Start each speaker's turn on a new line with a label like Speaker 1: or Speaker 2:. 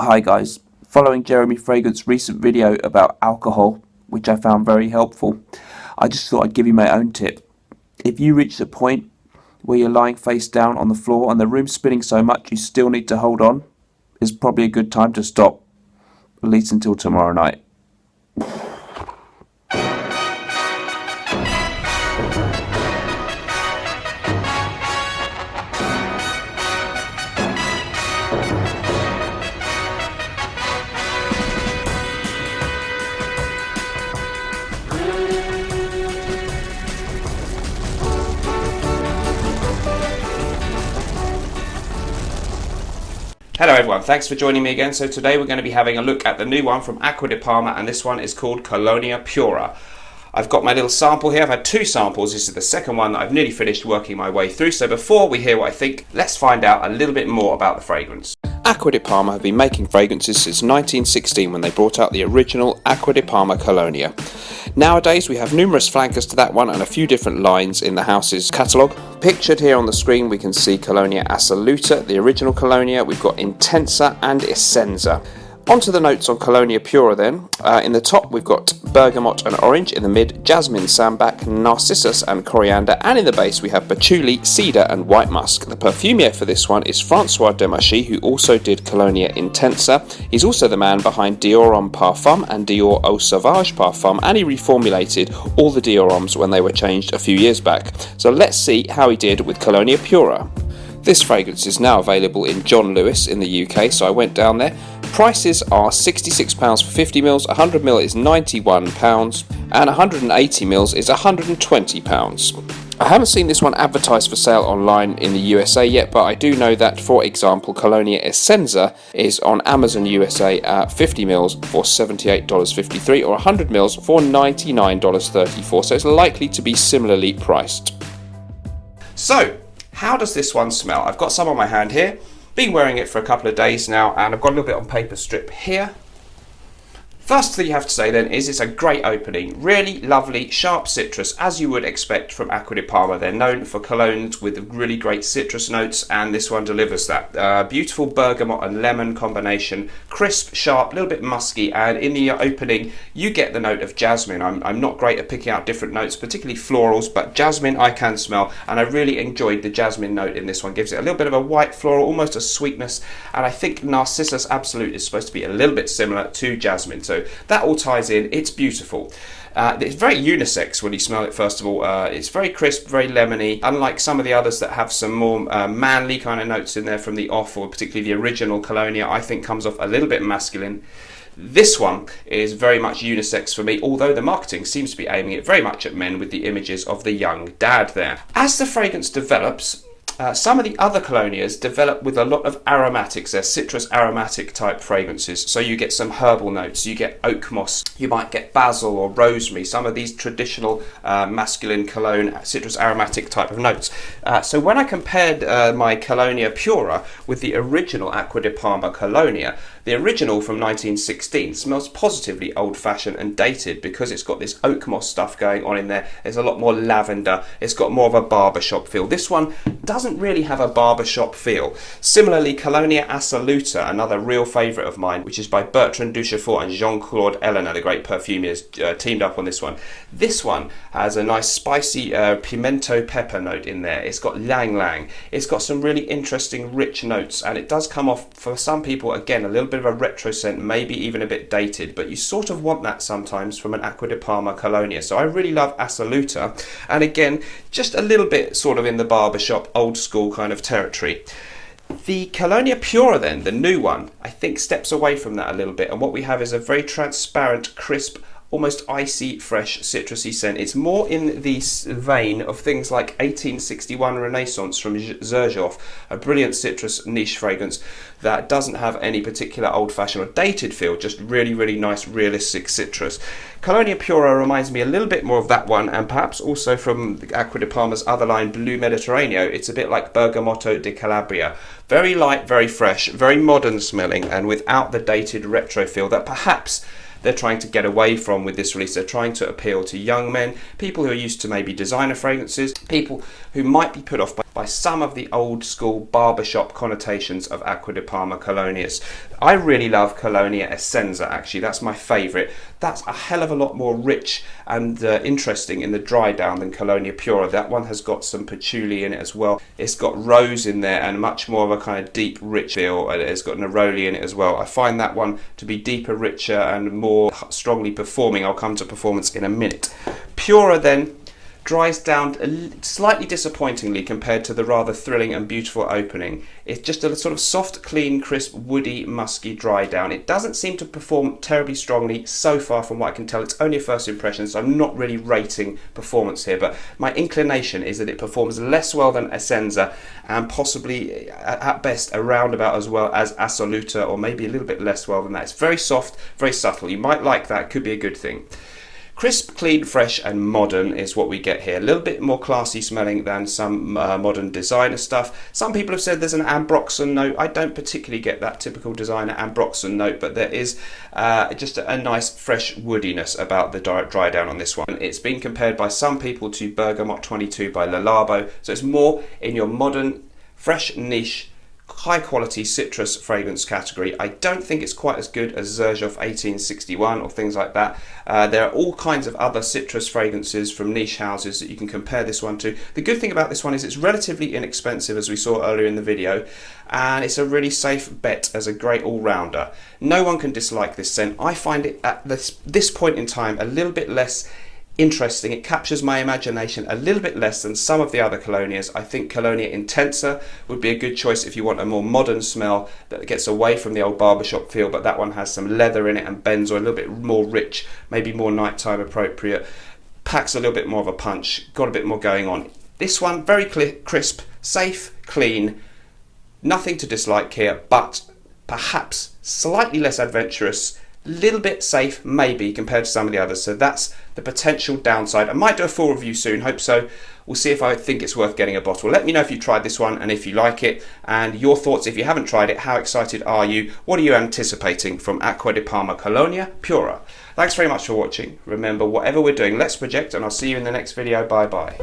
Speaker 1: Hi guys, following Jeremy Fragrance's recent video about alcohol, which I found very helpful, I just thought I'd give you my own tip. If you reach the point where you're lying face down on the floor and the room's spinning so much you still need to hold on, it's probably a good time to stop, at least until tomorrow night.
Speaker 2: Hello everyone, thanks for joining me again. So today we're going to be having a look at the new one from Acqua di Parma, and this one is called Colonia Pura. I've got my little sample here. I've had two samples. This is the second one that I've nearly finished working my way through. So before we hear what I think, let's find out a little bit more about the fragrance. Acqua di Parma have been making fragrances since 1916 when they brought out the original Acqua di Parma Colonia. Nowadays we have numerous flankers to that one and a few different lines in the house's catalogue. Pictured here on the screen we can see Colonia Assoluta, the original Colonia. We've got Intensa and Essenza. On to the notes on Colonia Pura then. In the top we've got bergamot and orange, in the mid jasmine, sambac, narcissus and coriander, and in the base we have patchouli, cedar and white musk. The perfumier for this one is Francois Demachy, who also did Colonia Intensa. He's also the man behind Dior Homme Parfum and Dior Eau Sauvage Parfum, and he reformulated all the Dior Hommes when they were changed a few years back. So let's see how he did with Colonia Pura. This fragrance is now available in John Lewis in the UK, so I went down there. Prices are £66 for 50ml, 100ml is £91, and 180ml is £120. I haven't seen this one advertised for sale online in the USA yet, but I do know that, for example, Colonia Essenza is on Amazon USA at 50ml for $78.53 or 100ml for $99.34, so it's likely to be similarly priced. So, how does this one smell? I've got some on my hand here. Been wearing it for a couple of days now, and I've got a little bit on paper strip here. First thing you have to say then is it's a great opening. Really lovely, sharp citrus, as you would expect from Acqua di Parma. They're known for colognes with really great citrus notes, and this one delivers that. Beautiful bergamot and lemon combination. Crisp, sharp, a little bit musky, and in the opening you get the note of jasmine. I'm not great at picking out different notes, particularly florals, but jasmine I can smell, and I really enjoyed the jasmine note in this one. Gives it a little bit of a white floral, almost a sweetness, and I think Narcissus Absolute is supposed to be a little bit similar to jasmine. So that all ties in. It's beautiful. It's very unisex when you smell it. First of all, it's very crisp, very lemony, unlike some of the others that have some more manly kind of notes in there from the off, or particularly the original Colonia I think comes off a little bit masculine. This one is very much unisex for me, although the marketing seems to be aiming it very much at men with the images of the young dad there. As the fragrance develops, some of the other Colonias develop with a lot of aromatics. They're citrus aromatic type fragrances. So you get some herbal notes, you get oak moss, you might get basil or rosemary, some of these traditional masculine cologne citrus aromatic type of notes. So when I compared my Colonia Pura with the original Acqua di Parma Colonia, the original from 1916 smells positively old-fashioned and dated because it's got this oak moss stuff going on in there. There's a lot more lavender. It's got more of a barbershop feel. This one doesn't really have a barbershop feel. Similarly, Colonia Assoluta, another real favourite of mine, which is by Bertrand Duchefort and Jean-Claude Eleanor, the great perfumiers, teamed up on this one. This one has a nice spicy pimento pepper note in there. It's got ylang ylang. It's got some really interesting rich notes, and it does come off, for some people, again, a little bit of a retro scent, maybe even a bit dated, but you sort of want that sometimes from an Acqua di Parma Colonia. So I really love Assoluta, and again, just a little bit sort of in the barbershop, old school kind of territory. The Colonia Pura then, the new one, I think steps away from that a little bit, and what we have is a very transparent, crisp, almost icy, fresh, citrusy scent. It's more in the vein of things like 1861 Renaissance from Xerjoff, a brilliant citrus niche fragrance that doesn't have any particular old-fashioned or dated feel, just really, really nice, realistic citrus. Colonia Pura reminds me a little bit more of that one, and perhaps also from Acqua di Parma's other line, Blue Mediterraneo. It's a bit like Bergamotto di Calabria. Very light, very fresh, very modern smelling, and without the dated retro feel that perhaps they're trying to get away from with this release. They're trying to appeal to young men, people who are used to maybe designer fragrances, people who might be put off by by some of the old school barbershop connotations of Acqua di Parma Colonias. I really love Colonia Essenza, actually. That's my favourite. That's a hell of a lot more rich and interesting in the dry down than Colonia Pura. That one has got some patchouli in it as well. It's got rose in there and much more of a kind of deep, rich feel. And it's got neroli in it as well. I find that one to be deeper, richer and more strongly performing. I'll come to performance in a minute. Pura then dries down slightly disappointingly compared to the rather thrilling and beautiful opening. It's just a sort of soft, clean, crisp, woody, musky dry down. It doesn't seem to perform terribly strongly so far from what I can tell. It's only a first impression, so I'm not really rating performance here, but my inclination is that it performs less well than Essenza and possibly at best around about as well as Assoluta, or maybe a little bit less well than that. It's very soft, very subtle. You might like that, could be a good thing. Crisp, clean, fresh and modern is what we get here. A little bit more classy smelling than some modern designer stuff. Some people have said there's an ambroxan note. I don't particularly get that typical designer ambroxan note, but there is just a nice fresh woodiness about the dry down on this one. It's been compared by some people to Bergamot 22 by Le Labo, so it's more in your modern, fresh niche, high quality citrus fragrance category. I don't think it's quite as good as Xerjoff 1861 or things like that. There are all kinds of other citrus fragrances from niche houses that you can compare this one to. The good thing about this one is it's relatively inexpensive, as we saw earlier in the video, and it's a really safe bet as a great all-rounder. No one can dislike this scent. I find it at this point in time a little bit less interesting. It captures my imagination a little bit less than some of the other Colonias. I think Colonia Intensa would be a good choice if you want a more modern smell that gets away from the old barbershop feel, but that one has some leather in it and benzoin, a little bit more rich, maybe more nighttime appropriate, packs a little bit more of a punch, got a bit more going on. This one, very crisp, safe, clean, nothing to dislike here, but perhaps slightly less adventurous, little bit safe maybe compared to some of the others, so that's the potential downside. I might do a full review soon, hope so. We'll see if I think it's worth getting a bottle. Let me know if you tried this one and if you like it, and your thoughts if you haven't tried it. How excited are you? What are you anticipating from Acqua di Parma Colonia Pura? Thanks very much for watching. Remember, whatever we're doing, let's project, and I'll see you in the next video. Bye bye.